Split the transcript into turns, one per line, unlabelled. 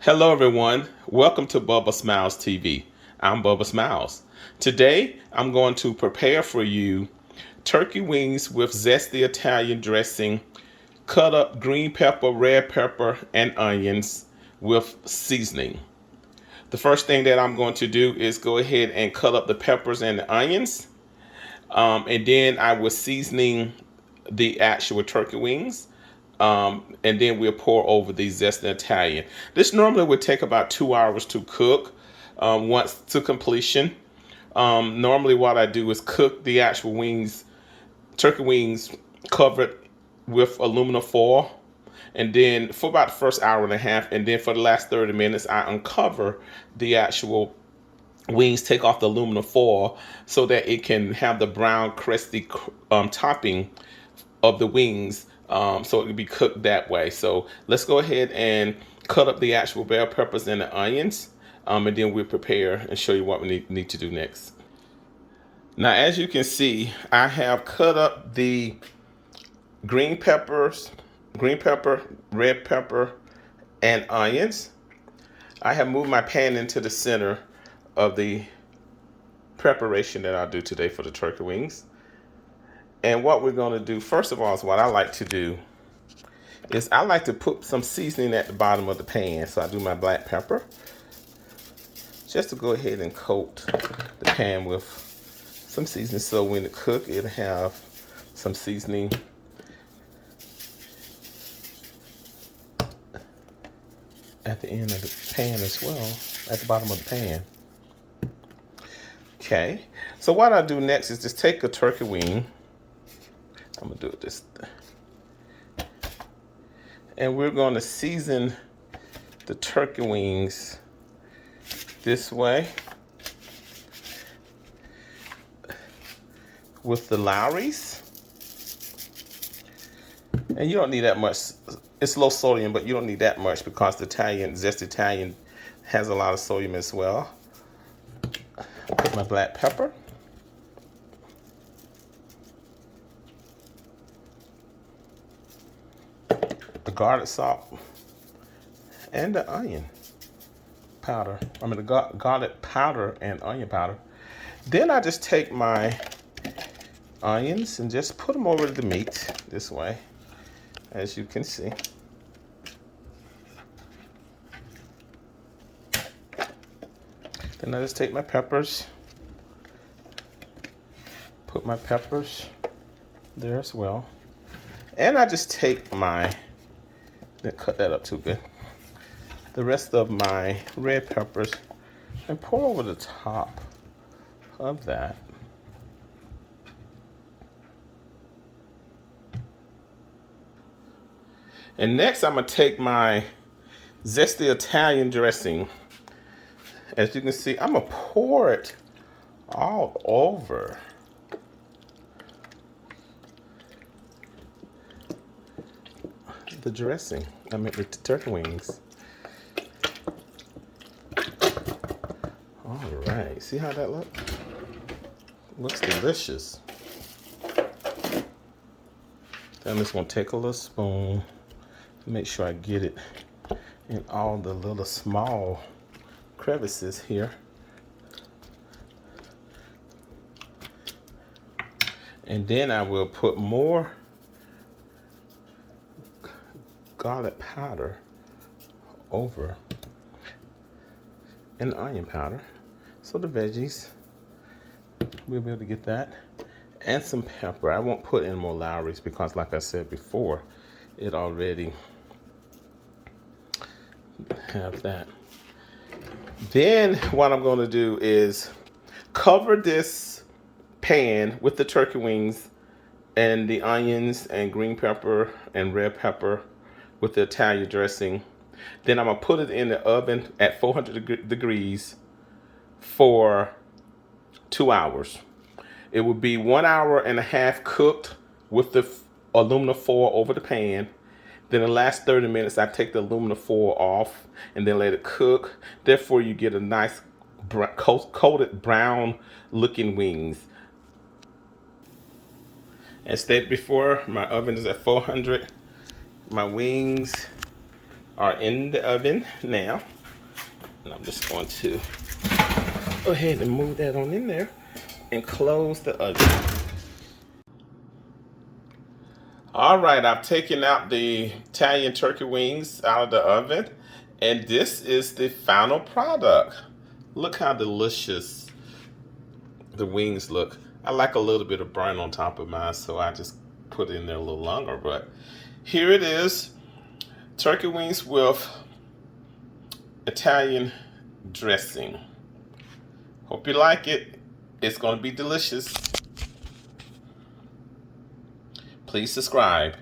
Hello, everyone. Welcome to Bubba Smiles TV. I'm Bubba Smiles. Today, I'm going to prepare for you turkey wings with zesty Italian dressing, cut up green pepper, red pepper, and onions with seasoning. The first thing that I'm going to do is go ahead and cut up the peppers and the onions, and then I will seasoning the actual turkey wings. And then we'll pour over the zesty Italian. This normally would take about 2 hours to cook once to completion. Normally what I do is cook the actual wings, turkey wings, covered with aluminum foil. And then for about the first hour and a half, and then for the last 30 minutes, I uncover the actual wings, take off the aluminum foil so that it can have the brown, crusty topping of the wings, so it can be cooked that way. So let's go ahead and cut up the actual bell peppers and the onions, and then we'll prepare and show you what we need to do next. Now, as you can see, I have cut up the green peppers, green pepper, red pepper, and onions. I have moved my pan into the center of the preparation that I'll do today for the turkey wings. And what we're going to do, first of all, is what I like to do is I like to put some seasoning at the bottom of the pan. So I do my black pepper just to go ahead and coat the pan with some seasoning, so when it cooks, it'll have some seasoning at the end of the pan as well, at the bottom of the pan. Okay, so what I do next is just take a turkey wing. I'm gonna do it this, and we're going to season the turkey wings this way with the Lowry's. And you don't need that much. It's low sodium, but you don't need that much because the zesty Italian has a lot of sodium as well. Put my black pepper. The garlic salt and the onion powder. The garlic powder and onion powder. Then I just take my onions and just put them over the meat this way, as you can see. Then I just take my peppers, put my peppers there as well. And I just take didn't cut that up too good, the rest of my red peppers and pour over the top of that. And next I'm gonna take my zesty Italian dressing. As you can see, I'm gonna pour it all over the dressing. The turkey wings. All right, see how that looks? Looks delicious. Then I'm just gonna take a little spoon to make sure I get it in all the little small crevices here. And then I will put more garlic powder over and onion powder, so the veggies, we'll be able to get that, and some pepper. I won't put in more Lowry's because, like I said before, it already have that. Then what I'm going to do is cover this pan with the turkey wings and the onions and green pepper and red pepper with the Italian dressing. Then I'm gonna put it in the oven at 400 degrees for 2 hours. It will be 1 hour and a half cooked with the aluminum foil over the pan. Then the last 30 minutes, I take the aluminum foil off and then let it cook. Therefore, you get a nice coated brown looking wings. As stated before, my oven is at 400. My wings are in the oven now. And I'm just going to go ahead and move that on in there and close the oven. All right, I've taken out the Italian turkey wings out of the oven, and this is the final product. Look how delicious the wings look. I like a little bit of burn on top of mine, so I just put it in there a little longer, but here it is. Turkey wings with Italian dressing. Hope you like it. It's going to be delicious. Please subscribe.